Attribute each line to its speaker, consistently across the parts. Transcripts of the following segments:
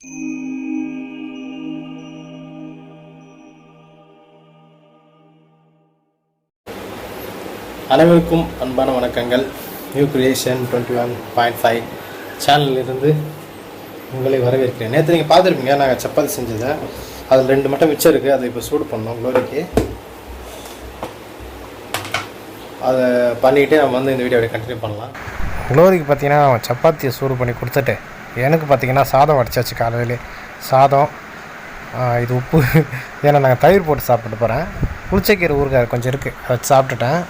Speaker 1: அனைவருக்கும் அன்பான வணக்கங்கள். நியூ கிரியேஷன் 21.5 சேனலிலிருந்து உங்களை வரவேற்கிறேன். நேற்று நீங்கள் பார்த்துருப்பீங்க, நாங்கள் சப்பாத்தி செஞ்சதை. அதில் 2 மட்டும் மிச்சம் இருக்குது. அதை இப்போ சூடு பண்ணோம் க்ளோரிக்கு. அதை பண்ணிக்கிட்டே நம்ம வந்து இந்த வீடியோவை கண்டினியூ பண்ணலாம். க்ளோரிக்கு பார்த்தீங்கன்னா சப்பாத்தியை சூடு பண்ணி கொடுத்துட்டு, எனக்கு பார்த்தீங்கன்னா சாதம் வடிச்சாச்சு. காலையிலே சாதம், இது உப்பு, ஏன்னா நாங்கள் தயிர் போட்டு சாப்பிட்டு போகிறேன். புளிச்சக்கீரை ஊறுகாய் கொஞ்சம் இருக்குது, அதை சாப்பிட்டுட்டேன்.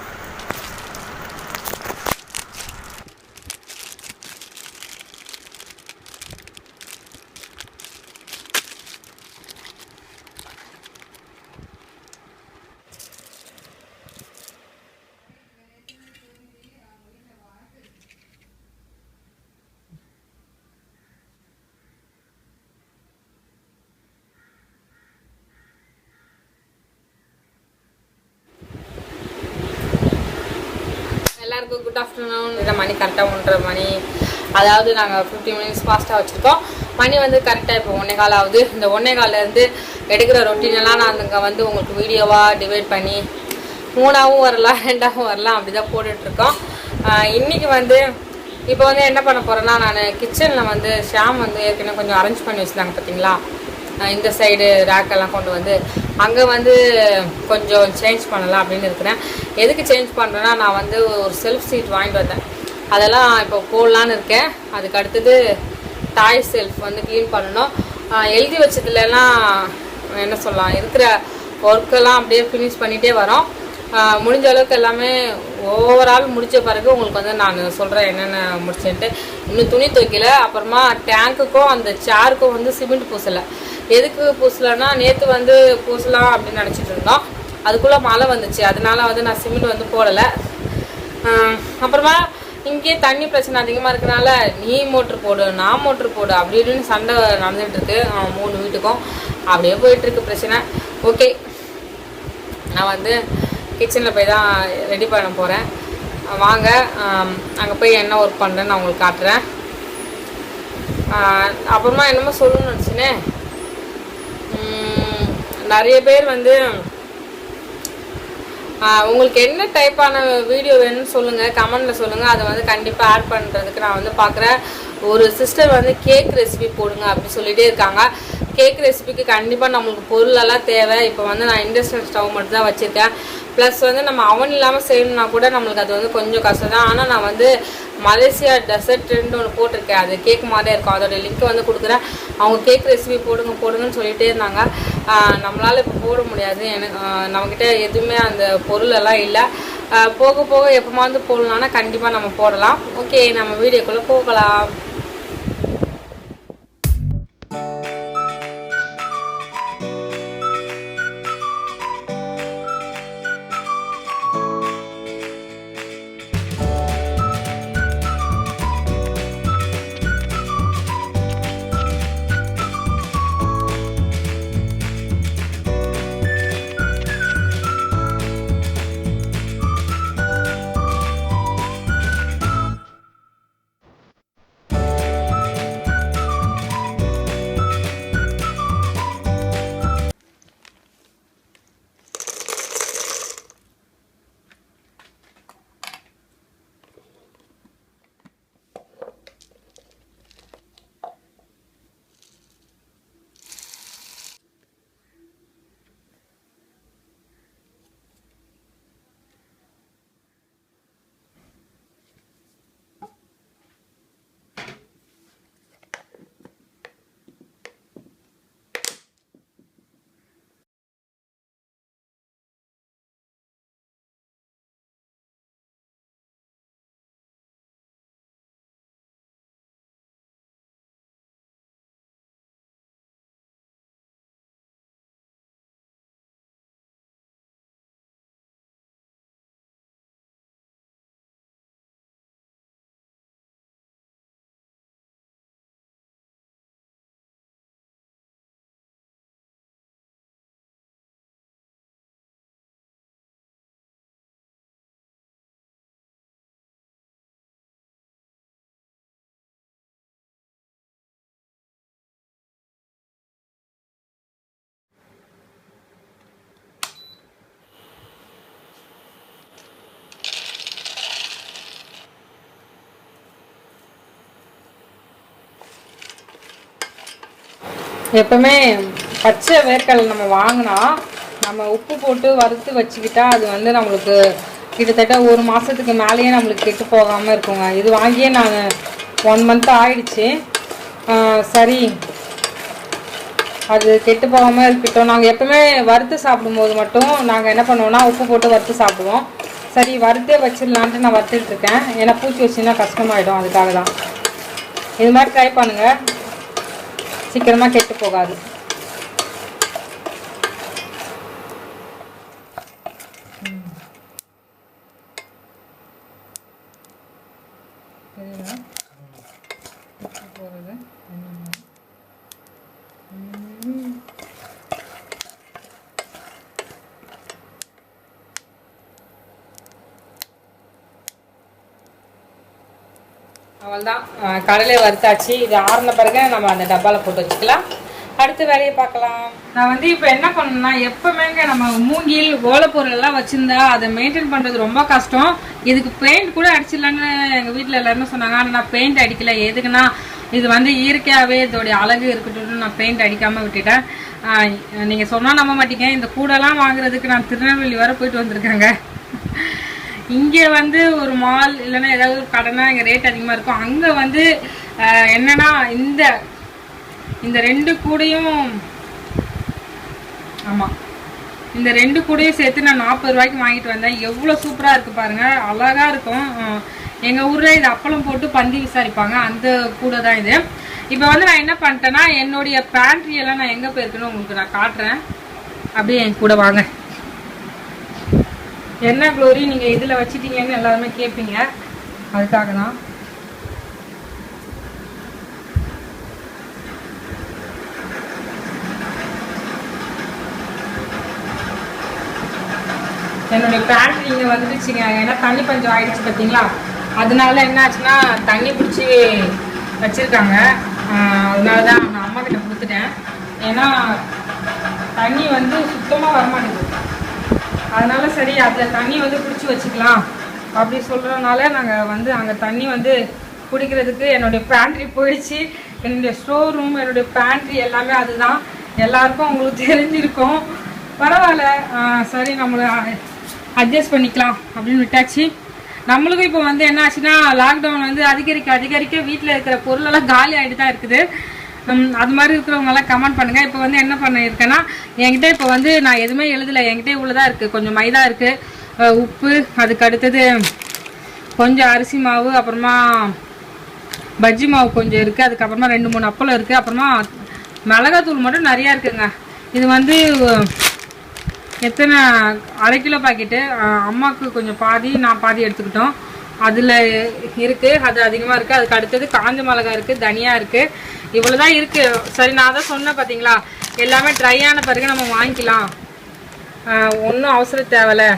Speaker 2: எல்லாருக்கும் குட் ஆஃப்டர்நூன். இதை மணி கரெக்டாக 1:30 மணி, அதாவது நாங்கள் 15 மினிட்ஸ் ஃபாஸ்ட்டாக வச்சுருக்கோம். மணி வந்து கரெக்டாக இப்போ 1:15 ஆகுது. இந்த 1:15லேருந்து எடுக்கிற ரொட்டீனெல்லாம் நான் இங்கே வந்து உங்களுக்கு வீடியோவாக டிவைட் பண்ணி 3ஆகவும் வரலாம், 2ஆகவும் வரலாம், அப்படி தான் போட்டுட்ருக்கோம். இன்றைக்கி வந்து இப்போ வந்து என்ன பண்ண போகிறேன்னா, நான் கிச்சனில் வந்து ஷாம் வந்து ஏற்கனவே கொஞ்சம் அரேஞ்ச் பண்ணி வச்சுருந்தாங்க பார்த்தீங்களா. இந்த சைடு ரேக்கெல்லாம் கொண்டு வந்து அங்கே வந்து கொஞ்சம் சேஞ்ச் பண்ணலாம் அப்படின்னு இருக்கிறேன். எதுக்கு சேஞ்ச் பண்ணுறேன்னா, நான் வந்து ஒரு செல்ஃப் சீட் வாங்கிட்டு வந்தேன். அதெல்லாம் இப்போ போடலான்னு இருக்கேன். அதுக்கு அடுத்தது டாய் செல்ஃப் வந்து க்ளீன் பண்ணணும். எழுதி வச்சதுலலாம் என்ன சொல்லலாம், இருக்கிற ஒர்க்கெல்லாம் அப்படியே ஃபினிஷ் பண்ணிகிட்டே வரோம். முடிஞ்ச அளவுக்கு எல்லாமே ஓவரால் முடித்த பிறகு உங்களுக்கு வந்து நான் சொல்கிறேன் என்னென்ன முடிச்சேன்ட்டு. இன்னும் துணி துவைக்கல. அப்புறமா டேங்க்குக்கும் அந்த சேருக்கும் வந்து சிமெண்ட் பூசலை. எதுக்கு பூசலைன்னா, நேற்று வந்து பூசலாம் அப்படின்னு நினச்சிட்டு இருந்தோம். அதுக்குள்ளே மழை வந்துச்சு, அதனால வந்து நான் சிமெண்ட் வந்து போடலை. அப்புறமா இங்கேயே தண்ணி பிரச்சனை அதிகமாக இருக்கிறனால நீ மோட்ரு போடு, நான் மோட்ரு போடு அப்படின்னு சண்டை நடந்துகிட்ருக்கு 3 வீட்டுக்கும். அப்படியே போயிட்டுருக்கு பிரச்சனை. ஓகே, நான் வந்து கிச்சனில் போய் தான் ரெடி பண்ண போகிறேன். வாங்க, அங்கே போய் என்ன ஒர்க் பண்ணுறேன்னு நான் உங்களுக்கு காட்டுறேன். அப்புறமா என்னமோ சொல்லணும்னு நினச்சினே, நிறைய பேர் வந்து உங்களுக்கு என்ன டைப்பான வீடியோ வேணும்னு சொல்லுங்கள், கமெண்டில் சொல்லுங்கள். அதை வந்து கண்டிப்பாக ஆட் பண்ணுறதுக்கு நான் வந்து பார்க்குறேன். ஒரு சிஸ்டர் வந்து கேக் ரெசிபி போடுங்க அப்படின்னு சொல்லிகிட்டே இருக்காங்க. கேக் ரெசிபிக்கு கண்டிப்பாக நம்மளுக்கு பொருளெல்லாம் தேவை. இப்போ வந்து நான் இண்டக்ஷன் ஸ்டவ் மட்டும் தான் வச்சுருக்கேன். ப்ளஸ் வந்து நம்ம அவன் இல்லாமல் செய்யணுன்னா கூட நம்மளுக்கு அது வந்து கொஞ்சம் கஷ்டம் தான். ஆனால் நான் வந்து மலேசியா டெசர்ட் ட்ரெண்ட் ஒன்று போட்டிருக்கேன். அது கேக் மாதிரியே இருக்கும். அதோட லிங்க் வந்து கொடுக்குறேன். அவங்க கேக் ரெசிபி போடுங்கன்னு சொல்லிகிட்டே இருந்தாங்க. நம்மளால் இப்போ போட முடியாது, எனக்கு நம்மக்கிட்ட எதுவுமே அந்த பொருளெல்லாம் இல்லை. போக போக எப்போமாவது போடலான்னா கண்டிப்பாக நம்ம போடலாம். ஓகே, நம்ம வீடியோக்குள்ளே போகலாம். எப்பவுமே பச்சை வேர்க்கடலை நம்ம வாங்கினா நம்ம உப்பு போட்டு வறுத்து வச்சுக்கிட்டா அது வந்து நம்மளுக்கு கிட்டத்தட்ட 1 மாதத்துக்கு மேலேயே நம்மளுக்கு கெட்டு போகாமல் இருக்குங்க. இது வாங்கியே நான் 1 மந்த் ஆயிடுச்சு. சரி அது கெட்டு போகாமல் இருக்கட்டும். நாங்கள் எப்பவுமே வறுத்து சாப்பிடும்போது மட்டும் நாங்கள் என்ன பண்ணுவோம்னா உப்பு போட்டு வறுத்து சாப்பிடுவோம். சரி வறுத்தே வச்சிடலான்ட்டு நான் வறுத்துட்ருக்கேன். ஏன்னா பூச்சி வச்சுன்னா கஷ்டமாயிடும். அதுக்காக தான் இது மாதிரி ட்ரை பண்ணுங்கள், சீக்கிரமாக கெட்டு போகாது. அவ்வளோதான், கடலை வறுத்தாச்சு. இது ஆறின பிறகு நம்ம அந்த டப்பாவில் போட்டு வச்சுக்கலாம். அடுத்த வேலையை பார்க்கலாம். நான் வந்து இப்போ என்ன பண்ணணும்னா, எப்பவுமேங்க நம்ம மூங்கில் ஓலைப்பொருள் எல்லாம் வச்சுருந்தா அதை மெயின்டைன் பண்ணுறது ரொம்ப கஷ்டம். இதுக்கு பெயிண்ட் கூட அடிச்சிடலான்னு எங்கள் வீட்டில் எல்லாருமே சொன்னாங்க. ஆனால் நான் பெயிண்ட் அடிக்கலை. எதுக்குன்னா இது வந்து இயற்கையாகவே இதோடைய அழகு இருக்கட்டும், நான் பெயிண்ட் அடிக்காமல் விட்டுட்டேன். நீங்கள் சொன்னால் நம்ப மாட்டீங்க, இந்த கூடெல்லாம் வாங்குறதுக்கு நான் திருநெல்வேலி வரை போயிட்டு வந்திருக்கேங்க. இங்கே வந்து ஒரு மால் இல்லைன்னா ஏதாவது ஒரு கடைனா இங்கே ரேட் அதிகமாக இருக்கும். அங்கே வந்து என்னன்னா இந்த 2 கூடையும், ஆமாம் இந்த 2 கூடையும் சேர்த்து நான் 40 ரூபாய்க்கு வாங்கிட்டு வந்தேன். எவ்வளோ சூப்பராக இருக்குது பாருங்கள், அழகாக இருக்கும். எங்கள் ஊரில் இது அப்பளம் போட்டு பந்தி விசாரிப்பாங்க, அந்த கூடை தான் இது. இப்போ வந்து நான் என்ன பண்ணிட்டேன்னா, என்னுடைய பேண்ட்ரியெல்லாம் நான் எங்கே போயிருக்குன்னு உங்களுக்கு நான் காட்டுறேன். அப்படியே என் கூட வாங்க. என்ன க்ளோரி நீங்கள் இதில் வச்சிட்டீங்கன்னு எல்லாருமே கேட்பீங்க, அதுக்காக தான். என்னுடைய பேண்ட் இங்கே வந்துடுச்சுங்க. ஏன்னா தண்ணி பஞ்சம் ஆயிடுச்சு பார்த்தீங்களா, அதனால என்ன ஆச்சுன்னா தண்ணி பிடிச்சி வச்சுருக்காங்க. அதனால தான் நான் அம்மா கிட்ட கொடுத்துட்டேன். ஏன்னா தண்ணி வந்து சுத்தமாக வரமாட்டேங்குது. அதனால சரி அதில் தண்ணி வந்து பிடிச்சி வச்சுக்கலாம் அப்படி சொல்கிறதுனால நாங்கள் வந்து அங்கே தண்ணி வந்து குடிக்கிறதுக்கு என்னுடைய பேண்ட்ரி போயிடுச்சு. என்னுடைய ஸ்டோர் ரூம், என்னுடைய பேண்ட்ரி எல்லாமே அதுதான். எல்லாருக்கும் உங்களுக்கு தெரிஞ்சிருக்கும். பரவாயில்ல, சரி நம்மளை அட்ஜஸ்ட் பண்ணிக்கலாம் அப்படின்னு விட்டாச்சு. நம்மளுக்கும் இப்போ வந்து என்ன ஆச்சுன்னா, லாக்டவுன் வந்து அதிகரிக்க வீட்டில் இருக்கிற பொருளெல்லாம் காலி ஆகிட்டு தான் இருக்குது. அது மாதிரி இருக்கிறவங்கெல்லாம் கமெண்ட் பண்ணுங்கள். இப்போ வந்து என்ன பண்ணியிருக்கேன்னா, என்கிட்ட இப்போ வந்து நான் எதுவுமே எழுதலை. என்கிட்ட இவ்வளோதான் இருக்குது. கொஞ்சம் மைதா இருக்குது, உப்பு, அதுக்கு அடுத்தது கொஞ்சம் அரிசி மாவு, அப்புறமா பஜ்ஜி மாவு கொஞ்சம் இருக்குது, அதுக்கப்புறமா 2-3 அப்பளம் இருக்குது, அப்புறமா மிளகாத்தூள் மட்டும் நிறையா இருக்குதுங்க. இது வந்து எத்தனை 1/2 கிலோ பாக்கெட்டு. அம்மாவுக்கு கொஞ்சம் பாதி, நான் பாதி எடுத்துக்கிட்டோம். அதில் இருக்குது, அது அதிகமாக இருக்குது. அதுக்கு அடுத்தது காஞ்ச மிளகா இருக்குது, தனியாக இருக்குது. இவ்வளோ தான் இருக்குது. சரி நான் தான் சொன்னேன் பார்த்தீங்களா, எல்லாமே ட்ரை ஆன பிறகு நம்ம வாங்கிக்கலாம், ஒன்றும் அவசரம் தேவையில்லை,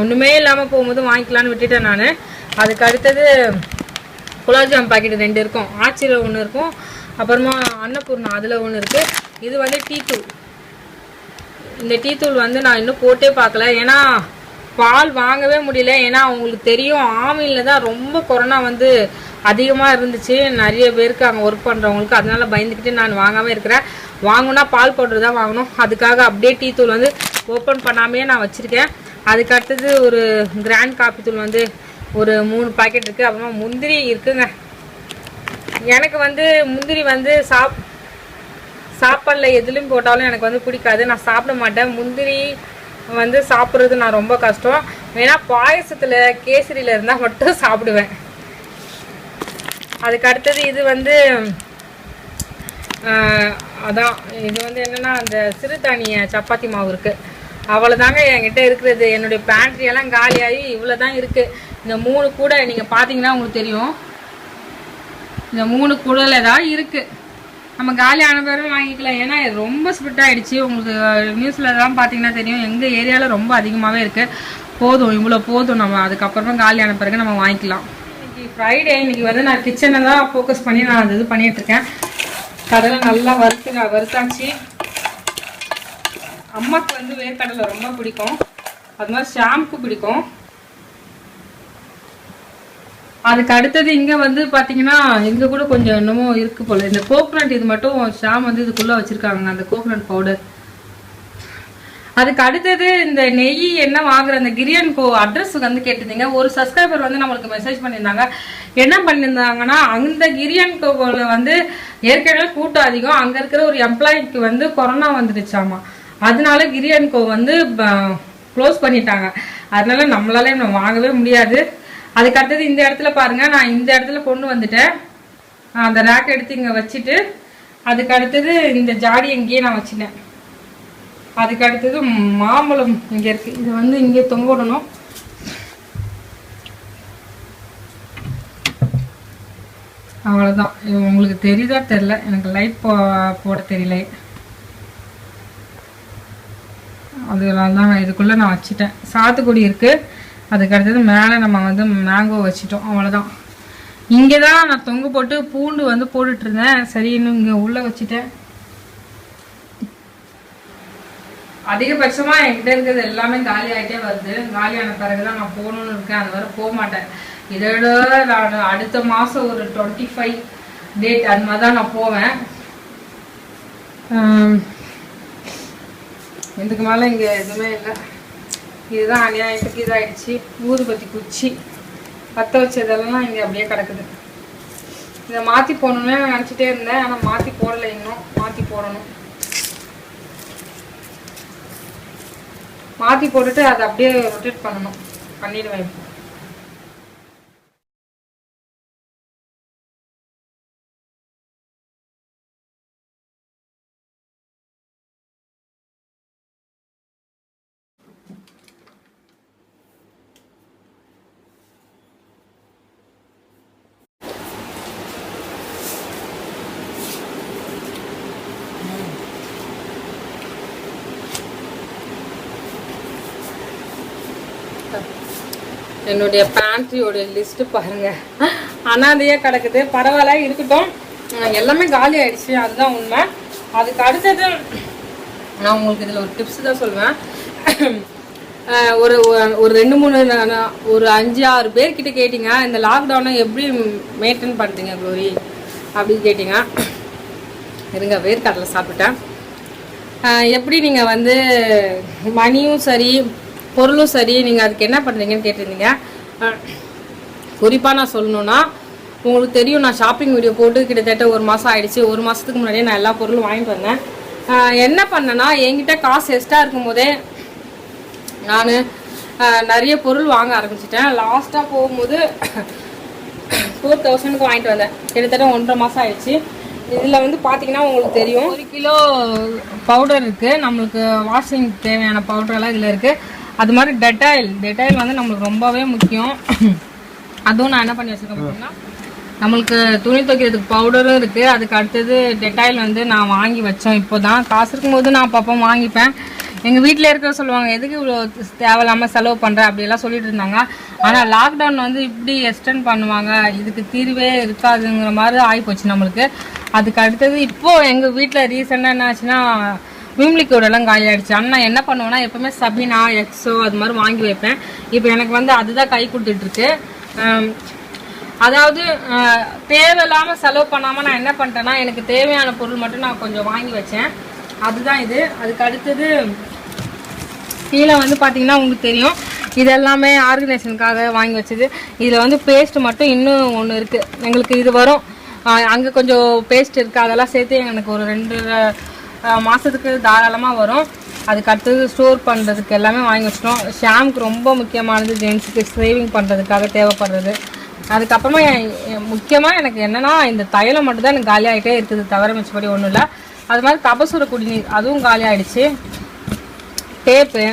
Speaker 2: ஒன்றுமே இல்லாமல் போகும்போது வாங்கிக்கலான்னு விட்டுட்டேன் நான். அதுக்கு அடுத்தது குலாப்ஜாம் பாக்கெட்டு 2 இருக்கும். ஆச்சியில் 1 இருக்கும், அப்புறமா அன்னபூர்ணா அதில் 1 இருக்குது. இது வந்து டீ தூள். இந்த டீ தூள் வந்து நான் இன்னும் போட்டே பார்க்கல, ஏன்னா பால் வாங்கவே முடியல. ஏன்னா அவங்களுக்கு தெரியும், ஆவினில் தான் ரொம்ப கொரோனா வந்து அதிகமாக இருந்துச்சு நிறைய பேருக்கு, அங்கே ஒர்க் பண்ணுறவங்களுக்கு. அதனால பயந்துக்கிட்டு நான் வாங்காமல் இருக்கிறேன். வாங்கினா பால் பவுடர் தான் வாங்கணும். அதுக்காக அப்படியே டீ தூள் வந்து ஓப்பன் பண்ணாமையே நான் வச்சுருக்கேன். அதுக்கு அடுத்தது ஒரு கிராண்ட் காப்பி தூள் வந்து ஒரு 3 பாக்கெட் இருக்குது. அப்புறமா முந்திரி இருக்குங்க. எனக்கு வந்து முந்திரி வந்து சாப்பாடில் எதுலேயும் போட்டாலும் எனக்கு வந்து பிடிக்காது, நான் சாப்பிட மாட்டேன். முந்திரி வந்து சாப்பிட்றது நான் ரொம்ப கஷ்டம். வேணா பாயசத்தில் கேசரியில் இருந்தால் மட்டும் சாப்பிடுவேன். அதுக்கு அடுத்தது இது வந்து அதான், இது வந்து என்னென்னா அந்த சிறுதானிய சப்பாத்தி மாவு இருக்குது. அவ்வளோதாங்க என்கிட்ட இருக்கிறது. என்னுடைய பேண்ட்ரியெல்லாம் காலியாகி இவ்வளோ தான் இருக்குது. இந்த 3 கூடை நீங்கள் பார்த்தீங்கன்னா உங்களுக்கு தெரியும், இந்த 3 கூடையில் தான் இருக்குது. நம்ம காலியான பேரும் வாங்கிக்கலாம், ஏன்னா ரொம்ப ஸ்ப்ரிட் ஆகிடுச்சு. உங்களுக்கு நியூஸில் தான் பார்த்தீங்கன்னா தெரியும், எங்கள் ஏரியாவில் ரொம்ப அதிகமாகவே இருக்குது. போதும், இவ்வளோ போதும், நம்ம அதுக்கப்புறமா காலியான பிறகு நம்ம வாங்கிக்கலாம். இன்றைக்கி ஃப்ரைடே, இன்றைக்கி வந்து நான் கிச்சனை தான் ஃபோக்கஸ் பண்ணி நான் அது இது பண்ணிகிட்ருக்கேன். கடலை நல்லா வறுத்தாச்சு. அம்மாவுக்கு வந்து வேர்க்கடலை ரொம்ப பிடிக்கும், அது மாதிரி ஷாம்புக்கு பிடிக்கும். அதுக்கு அடுத்தது இங்கே வந்து பார்த்தீங்கன்னா இங்கே கூட கொஞ்சம் இன்னமும் இருக்கு போல். இந்த கோகோனட் இது மட்டும் ஷாம் வந்து இதுக்குள்ளே வச்சுருக்காங்க, அந்த கோகோனட் பவுடர். அதுக்கு அடுத்தது இந்த நெய் என்ன வாங்குற அந்த கிரியன் கோ அட்ரஸ் வந்து கேட்டிருந்தீங்க. ஒரு சப்ஸ்கிரைபர் வந்து நம்மளுக்கு மெசேஜ் பண்ணியிருந்தாங்க. என்ன பண்ணியிருந்தாங்கன்னா, அந்த கிரியன் கோவில் வந்து ஏற்கனவே கூட்டம் அதிகம், அங்கே இருக்கிற ஒரு எம்ப்ளாய்க்கு வந்து கொரோனா வந்துடுச்சாமா. அதனால கிரியன் கோ வந்து க்ளோஸ் பண்ணிட்டாங்க. அதனால நம்மளால வாங்கவே முடியாது. அதுக்கு அடுத்தது இந்த இடத்துல பாருங்க, நான் இந்த இடத்துல கொண்டு வந்துட்டேன். அந்த ரேக் எடுத்து இங்கே வச்சுட்டு அதுக்கு அடுத்தது இந்த ஜாடி இங்கேயே நான் வச்சுட்டேன். அதுக்கு அடுத்தது மாம்பழம் இங்கே இருக்கு, இது வந்து இங்கே தொங்க விடணும். அவ்வளோதான். உங்களுக்கு தெரியுதா தெரில, எனக்கு லைட் போட தெரியல. அதனால தான் இதுக்குள்ளே நான் வச்சுட்டேன். சாத்துக்குடி இருக்குது. அதுக்கு அடுத்தது மேலே நம்ம வந்து மேங்கோ வச்சுட்டோம். அவ்வளோதான். இங்கே தான் நான் தொங்க போட்டு பூண்டு வந்து போட்டுட்ருந்தேன். சரி, இன்னும் இங்கே உள்ளே வச்சுட்டேன். அதிகபட்சமாக என்கிட்ட இருக்கிறது எல்லாமே காலி ஆகிட்டே வருது. காலியான பிறகு தான் நான் போகணுன்னு இருக்கேன். அது வரை போக மாட்டேன். இதோட நான் அடுத்த மாதம் ஒரு 25 டேட் அந்த மாதிரி தான் நான் போவேன். இதுக்கு மேலே இங்கே எதுவுமே இல்லை. இதுதான் அநியாயத்துக்கு இதாகிடுச்சு. ஊதுபத்தி குச்சி பற்ற வச்சதெல்லாம் இங்கே அப்படியே கிடக்குது. இதை மாற்றி போடணுன்னு நினச்சிட்டே இருந்தேன், ஆனால் மாற்றி போடலை. இன்னும் மாற்றி போடணும். மாற்றி போட்டுட்டு அதை அப்படியே ரொட்டேட் பண்ணணும். பண்ணிடுவேன். என்னுடைய பேண்ட்ரியோட லிஸ்ட்டு பாருங்கள், அனாதையாக கிடக்குது. பரவாயில்ல, இருக்கட்டும். எல்லாமே காலி ஆகிடுச்சு, அதுதான் உண்மை. அதுக்கு அடுத்தது நான் உங்களுக்கு இதில் ஒரு டிப்ஸ் தான் சொல்லுவேன். ஒரு 2-3 ஒரு 5-6 பேர்கிட்ட கேட்டிங்க, இந்த லாக்டவுனை எப்படி மெயின்டைன் பண்ணுறீங்க க்ளோரி அப்படின்னு கேட்டிங்க. இருங்க, வேர்க்கடலை சாப்பிட்டேன். எப்படி நீங்கள் வந்து மணியும் சரி பொருளும் சரி நீங்கள் அதுக்கு என்ன பண்ணுறீங்கன்னு கேட்டிருந்தீங்க. குறிப்பாக நான் சொல்லணுன்னா, உங்களுக்கு தெரியும், நான் ஷாப்பிங் வீடியோ போட்டு கிட்டத்தட்ட 1 மாதம் ஆகிடுச்சு. 1 மாதத்துக்கு முன்னாடியே நான் எல்லா பொருளும் வாங்கிட்டு வந்தேன். என்ன பண்ணேன்னா, என்கிட்ட காசு எக்ஸ்ட்ரா இருக்கும்போதே நான் நிறைய பொருள் வாங்க ஆரம்பிச்சிட்டேன். லாஸ்ட்டாக போகும்போது 4000க்கு வாங்கிட்டு வந்தேன். கிட்டத்தட்ட 1.5 மாதம் ஆயிடுச்சு. இதில் வந்து பார்த்தீங்கன்னா உங்களுக்கு தெரியும், 1 கிலோ பவுடர் இருக்குது. நம்மளுக்கு வாஷிங் தேவையான பவுடரெல்லாம் இதில் இருக்குது. அது மாதிரி டெட்டாயில் வந்து நம்மளுக்கு ரொம்பவே முக்கியம். அதுவும் நான் என்ன பண்ணி வச்சுருக்கேன் பார்த்தீங்கன்னா, நம்மளுக்கு துணி துவைக்கிறதுக்கு பவுடரும் இருக்குது. அதுக்கு அடுத்தது டெட்டாயில் வந்து நான் வாங்கி வச்சோம். இப்போ தான் காசு இருக்கும்போது நான் அப்பப்போ வாங்கிப்பேன். எங்கள் வீட்டில் இருக்கிற சொல்லுவாங்க, எதுக்கு இவ்வளோ தேவையில்லாமல் செலவு பண்ணுறேன் அப்படிலாம் சொல்லிட்டு இருந்தாங்க. ஆனால் லாக்டவுன் வந்து இப்படி எக்ஸ்டெண்ட் பண்ணுவாங்க, இதுக்கு தீர்வே இருக்காதுங்கிற மாதிரி ஆகிப்போச்சு நம்மளுக்கு. அதுக்கு அடுத்தது இப்போது எங்கள் வீட்டில் ரீசெண்டாக என்ன ஆச்சுன்னா, விம்லிக்கோடெல்லாம் காலி ஆகிடுச்சு. ஆனால் நான் என்ன பண்ணுவேன்னா, எப்போவுமே சபினா எக்ஸோ அது மாதிரி வாங்கி வைப்பேன். இப்போ எனக்கு வந்து அதுதான் கை கொடுத்துட்ருக்கு. அதாவது தேவையில்லாமல் செலவு பண்ணாமல் நான் என்ன பண்ணிட்டேன்னா, எனக்கு தேவையான பொருள் மட்டும் நான் கொஞ்சம் வாங்கி வச்சேன். அதுதான் இது. அதுக்கு அடுத்தது கீழே வந்து பார்த்தீங்கன்னா உங்களுக்கு தெரியும், இது எல்லாமே ஆர்கனைசேஷனுக்காக வாங்கி வச்சது. இதில் வந்து பேஸ்ட் மட்டும் இன்னும் ஒன்று இருக்குது எங்களுக்கு. இது வரும், அங்கே கொஞ்சம் பேஸ்ட் இருக்குது. அதெல்லாம் சேர்த்து எனக்கு ஒரு 2 மாதத்துக்கு தாராளமாக வரும். அதுக்கு அடுத்தது ஸ்டோர் பண்ணுறதுக்கு எல்லாமே வாங்கி வச்சிட்டோம். ஷாம்புக்கு ரொம்ப முக்கியமானது, ஜென்ஸுக்கு சேவிங் பண்ணுறதுக்காக தேவைப்படுறது. அதுக்கப்புறமா முக்கியமாக எனக்கு என்னென்னா, இந்த தைலம் மட்டும் தான் எனக்கு காலி ஆகிட்டே இருக்குது, தவிர மிச்சப்படி ஒன்றும் இல்லை. அது மாதிரி கபசுர குடிநீர் அதுவும் காலி ஆகிடுச்சு. டேப்பு,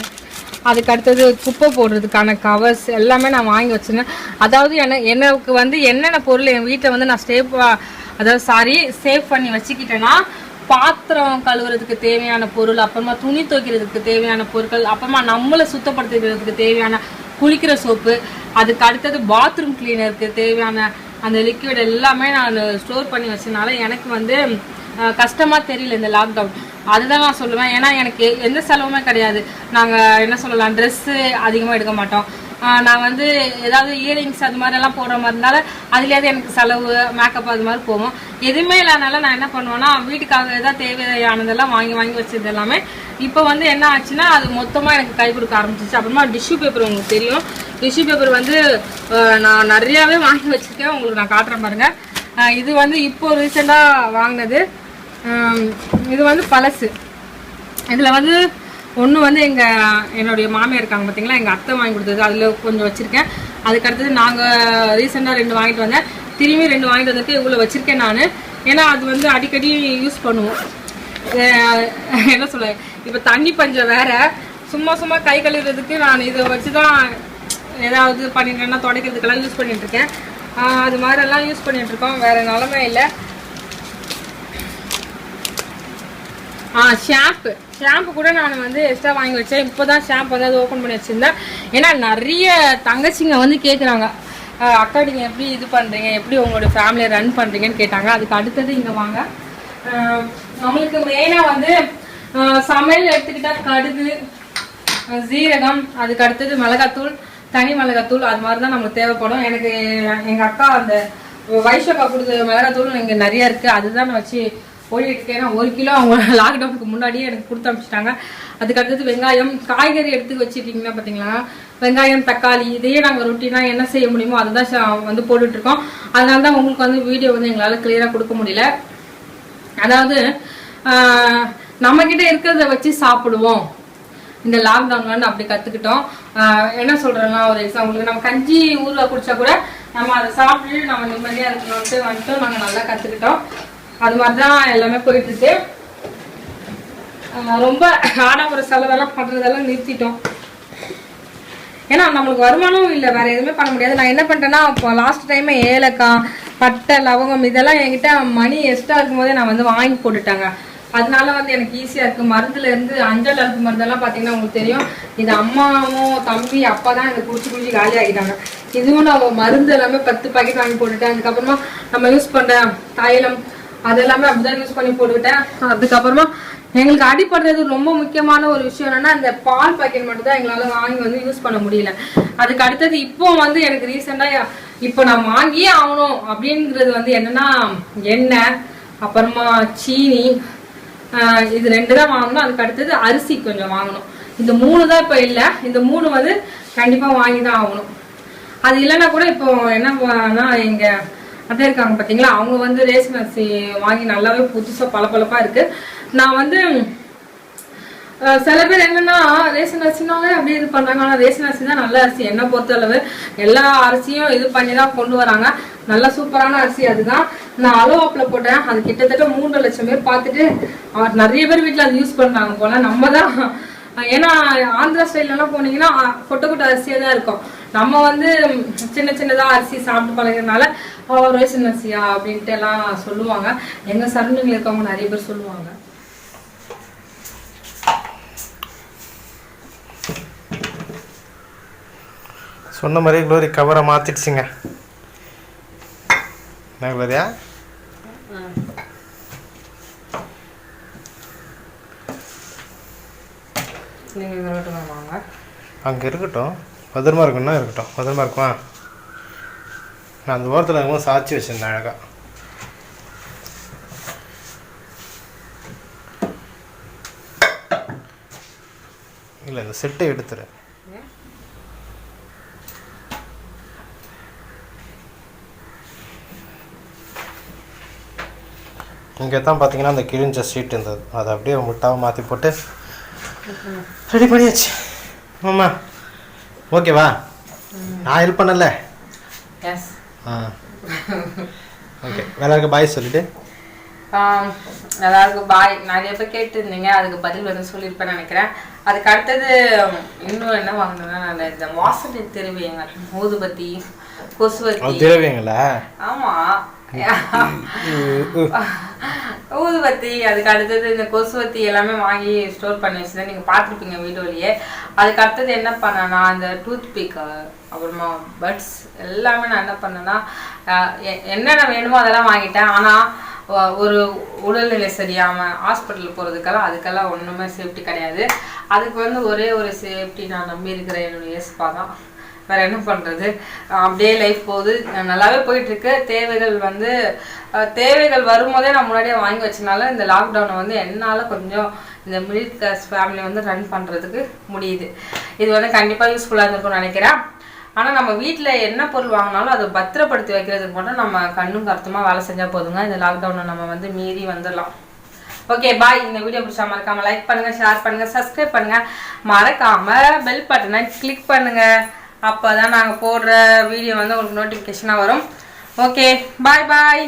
Speaker 2: அதுக்கு அடுத்தது குப்பை போடுறதுக்கான கவர்ஸ் எல்லாமே நான் வாங்கி வச்சுருந்தேன். அதாவது எனக்கு வந்து என்னென்ன பொருள் என் வீட்டில் வந்து நான் சேவ் பண்ணி வச்சுக்கிட்டேன்னா, பாத்திரம் கழுவுறதுக்கு தேவையான பொருள், அப்புறமா துணி துவைக்கிறதுக்கு தேவையான பொருட்கள், அப்புறமா நம்மளை சுத்தப்படுத்துறதுக்கு தேவையான குளிக்கிற சோப்பு, அதுக்கு அடுத்தது பாத்ரூம் கிளீனருக்கு தேவையான அந்த லிக்விட் எல்லாமே நான் ஸ்டோர் பண்ணி வச்சதுனால எனக்கு வந்து கஷ்டமாக தெரியல இந்த லாக்டவுன். அதுதான் நான் சொல்லுவேன். ஏன்னா எனக்கு எந்த செலவுமே கிடையாது. நாங்கள் என்ன சொல்லலாம், ட்ரெஸ்ஸு அதிகமாக எடுக்க மாட்டோம். நான் வந்து ஏதாவது இயரிங்ஸ் அது மாதிரிலாம் போடுற மாதிரி இருந்தாலும் அதுலேயாவது எனக்கு செலவு மேக்கப் அது மாதிரி போகும். எதுவுமே இல்லாதனால நான் என்ன பண்ணுவேன்னா வீட்டுக்காக ஏதாவது தேவையானதெல்லாம் வாங்கி வச்சது எல்லாமே இப்போ வந்து என்ன ஆச்சுன்னா அது மொத்தமாக எனக்கு கை கொடுக்க ஆரம்பிச்சிச்சு. அப்புறமா டிஷ்யூ பேப்பர் உங்களுக்கு தெரியும், டிஷ்யூ பேப்பர் வந்து நான் நிறையாவே வாங்கி வச்சுருக்கேன். உங்களுக்கு நான் காட்டுறேன் பாருங்கள். இது வந்து இப்போ ரீசெண்டாக வாங்கினது. இது வந்து பழசு. இதில் வந்து ஒன்று வந்து என்னுடைய மாமியார் இருக்காங்க பார்த்தீங்களா, எங்கள் அத்தை வாங்கி கொடுத்தது, அதில் கொஞ்சம் வச்சுருக்கேன். அதுக்கடுத்தது நாங்கள் ரீசெண்டாக 2 வாங்கிட்டு வந்தேன், திரும்பி 2 வாங்கிட்டு வந்துட்டு இவ்வளோ வச்சுருக்கேன் நான். ஏன்னா அது வந்து அடிக்கடி யூஸ் பண்ணுவோம். என்ன சொல்ல, இப்போ தண்ணி பஞ்சம் வேறு, சும்மா கை கழுவுறதுக்கு நான் இதை வச்சு தான் ஏதாவது பண்ணிட்டேன்னா துடைக்கிறதுக்கெல்லாம் யூஸ் பண்ணிகிட்ருக்கேன். அது மாதிரிலாம் யூஸ் பண்ணிகிட்ருக்கோம், வேறு நிலமே இல்லை. ஷாம்பு கூட நான் வந்து எக்ஸ்ட்ரா வாங்கி வச்சேன். இப்போ தான் ஷாம்பு வந்து அது ஓப்பன் பண்ணி வச்சுருந்தேன். ஏன்னா நிறைய தங்கச்சிங்க வந்து கேட்குறாங்க, அக்கா நீங்கள் எப்படி இது பண்ணுறீங்க, எப்படி உங்களோட ஃபேமிலியை ரன் பண்ணுறீங்கன்னு கேட்டாங்க. அதுக்கு அடுத்தது இங்கே வாங்க. நம்மளுக்கு மெயினாக வந்து சமையல் எடுத்துக்கிட்டால் கடுகு, ஜீரகம், அதுக்கு அடுத்தது மிளகாத்தூள், தனி மிளகாத்தூள், அது மாதிரி தான் நம்மளுக்கு தேவைப்படும். எனக்கு எங்கள் அக்கா அந்த வைஷக்கா கொடுத்த மிளகாத்தூள் இங்கே நிறையா இருக்குது, அதுதான் நான் வச்சு ஓடிட்டு. ஏன்னா 1 கிலோ அவங்க லாக்டவுனுக்கு முன்னாடியே எனக்கு கொடுத்து அனுப்பிச்சிட்டாங்க. அதுக்கடுத்தது வெங்காயம், காய்கறி எடுத்து வச்சுட்டிங்கன்னா பார்த்தீங்களா, வெங்காயம், தக்காளி, இதையே நாங்கள் ரொட்டீனாக என்ன செய்ய முடியுமோ அதை தான் வந்து போட்டுட்ருக்கோம். அதனால தான் உங்களுக்கு வந்து வீடியோ வந்து எங்களால் கிளியராக கொடுக்க முடியல. அதாவது நம்மக்கிட்ட இருக்கிறத வச்சு சாப்பிடுவோம் இந்த லாக்டவுன்ல வந்து அப்படி கற்றுக்கிட்டோம். என்ன சொல்கிறேன்னா, ஒரு எக்ஸாம்பிளுக்கு நம்ம கஞ்சி ஊறுகாய் குடித்தா கூட நம்ம அதை சாப்பிட்டு நம்ம நிம்மதியாக இருக்கணும்ட்டு வந்துட்டு நாங்கள் நல்லா கற்றுக்கிட்டோம். அது மாதிரி தான் எல்லாமே போயிட்டுருக்கு. ரொம்ப ஆடம்பர செலவெல்லாம் பண்ணுறதெல்லாம் நிறுத்திட்டோம். ஏன்னா நம்மளுக்கு வருமானம் இல்லை, வேறு எதுவுமே பண்ண முடியாது. நான் என்ன பண்ணிட்டேன்னா, இப்போ லாஸ்ட் டைம் ஏலக்காய், பட்டை, லவங்கம் இதெல்லாம் என்கிட்ட மணி எக்ஸ்ட்ரா இருக்கும் போதே நான் வந்து வாங்கி போட்டுட்டாங்க. அதனால வந்து எனக்கு ஈஸியாக இருக்குது. மருந்துலேருந்து அஞ்சல் அறுப்பு மருந்தெல்லாம் பார்த்தீங்கன்னா உங்களுக்கு தெரியும், இது அம்மாவும் தம்பி அப்பா தான் இதை குடிச்சு காலி ஆகிட்டாங்க. இதுவும் நான் மருந்து எல்லாமே 10 பாக்கெட் வாங்கி போட்டுட்டேன். அதுக்கப்புறமா நம்ம யூஸ் பண்ணுற தைலம் அதெல்லாமே அப்படிதான் யூஸ் பண்ணி போட்டுக்கிட்டேன். அதுக்கப்புறமா எங்களுக்கு அடிப்படுறது ரொம்ப முக்கியமான ஒரு விஷயம் என்னன்னா, இந்த பால் பாக்கெட் மட்டும் தான் எங்களால் வாங்கி வந்து யூஸ் பண்ண முடியல. அதுக்கு அடுத்தது இப்போ வந்து எனக்கு ரீசெண்டாக இப்போ நான் வாங்கியே ஆகணும் அப்படிங்கிறது வந்து என்னன்னா, எண்ணெய், அப்புறமா சீனி, இது 2 தான் வாங்கணும். அதுக்கு அடுத்தது அரிசி கொஞ்சம் வாங்கணும். இந்த 3 தான் இப்போ இல்லை. இந்த 3 வந்து கண்டிப்பாக வாங்கி தான் ஆகணும். அது இல்லைன்னா கூட இப்போ என்னன்னா, எங்கள் அத்தை இருக்காங்க பார்த்தீங்களா, அவங்க வந்து ரேஷன் அரிசி வாங்கி நல்லாவே புதுசாக பளபளப்பாக இருக்குது. நான் வந்து சில பேர் என்னன்னா ரேஷன் அரிசினாவே அப்படியே இது பண்ணுறாங்க. ஆனால் ரேஷன் அரிசி தான் நல்ல அரிசி. என்னை பொறுத்தளவு எல்லா அரிசியும் இது பண்ணி தான் கொண்டு வராங்க. நல்ல சூப்பரான அரிசி அதுதான். நான் அலோவாப்பில் போட்டேன், அது கிட்டத்தட்ட 3 லட்சம் பேர் பார்த்துட்டு நிறைய பேர் வீட்டில் அது யூஸ் பண்ணுறாங்க போல. நம்ம தான், ஏன்னா ஆந்திரா ஸ்டைல்லாம் போனீங்கன்னா கொட்டை அரிசியாக தான் இருக்கும். நம்ம வந்து சின்னதாக அரிசி சாப்பிட்டு பழகிறதுனால ரேஷன் அரிசியா அப்படின்ட்டு எல்லாம் சொல்லுவாங்க. எங்கள் சரௌண்டிங்கில் இருக்கவங்க நிறைய பேர் சொல்லுவாங்க.
Speaker 1: சொன்ன மாதிரி க்ளோரி கவரை மாற்றிடுச்சுங்க. என்ன க்ளோரியா? அங்கே இருக்கட்டும், பத்திரமா இருக்குன்னா இருக்கட்டும், பத்திரமா இருக்குமா? நான் அந்த ஓரத்தில் இருக்கும்போது சாய்ச்சி வச்சுருந்தேன் அழகாக. இல்லை, இந்த செட்டை எடுத்துரு. இங்கே தான் பார்த்தீங்கன்னா அந்த கிழிஞ்ச ஷீட் இருந்தது, அதை அப்படியே முட்டாவை மாற்றி போட்டு ரெடி பண்ணியாச்சு. ஆமா, ஓகேவா? நான் ஹெல்ப் பண்ணல. ஓகே, எல்லாருக்கும் பாய் சொல்லிட்டு.
Speaker 2: எல்லாருக்கும் பாய். நிறைய பேர் கேட்டுருந்தீங்க, அதுக்கு பதில் வந்து சொல்லியிருப்பேன்னு நினைக்கிறேன். அதுக்கு அடுத்தது இன்னும் என்ன வாங்கினேன்னா, நான் இந்த வாசனை திருவியங்க, ஊதுபத்தி, கொசுவத்தி
Speaker 1: திருவியங்களா?
Speaker 2: ஆமா, ஊதுபத்தி. அதுக்கு அடுத்தது இந்த கொசுவத்தி எல்லாமே வாங்கி ஸ்டோர் பண்ணி வச்சுதான் நீங்கள் பார்த்துருப்பீங்க வீடியோலையே. அதுக்கு அடுத்தது என்ன பண்ணேன்னா, இந்த டூத் பிக், அப்புறமா பட்ஸ் எல்லாமே நான் என்ன பண்ணேன்னா, என்னென்ன வேணுமோ அதெல்லாம் வாங்கிட்டேன். ஆனால் ஒரு உடல்நிலை சரியாமல் ஹாஸ்பிட்டல் போகிறதுக்கெல்லாம் அதுக்கெல்லாம் ஒன்றுமே சேஃப்டி கிடையாது. அதுக்கு வந்து ஒரே ஒரு சேஃப்டி நான் நம்பி இருக்கிற என்னுடைய ஏஸ்பா தான். வேறு என்ன பண்ணுறது, அப்படியே லைஃப் போகுது. நல்லாவே போயிட்டுருக்கு. தேவைகள் வரும்போதே நான் முன்னாடியே வாங்கி வச்சனால இந்த லாக்டவுனை வந்து என்னால் கொஞ்சம் இந்த மிடில் கிளாஸ் ஃபேமிலி வந்து ரன் பண்ணுறதுக்கு முடியுது. இது வந்து கண்டிப்பாக யூஸ்ஃபுல்லாக இருந்திருக்கும்னு நினைக்கிறேன். ஆனால் நம்ம வீட்டில் என்ன பொருள் வாங்கினாலும் அதை பத்திரப்படுத்தி வைக்கிறதுக்கு மட்டும் நம்ம கண்ணும் கருத்துமாக வேலை செஞ்சால் போதுங்க. இந்த லாக்டவுனை நம்ம வந்து மீறி வந்துடலாம். Okay bye. இந்த வீடியோ பிடிச்சா மறக்காமல் லைக் பண்ணுங்கள், ஷேர் பண்ணுங்கள், சப்ஸ்கிரைப் பண்ணுங்கள், மறக்காமல் பெல் பட்டனை கிளிக் பண்ணுங்கள். அப்போ தான் நாங்கள் போடுற வீடியோ வந்து உங்களுக்கு நோட்டிஃபிகேஷனாக வரும். ஓகே பாய் பாய்.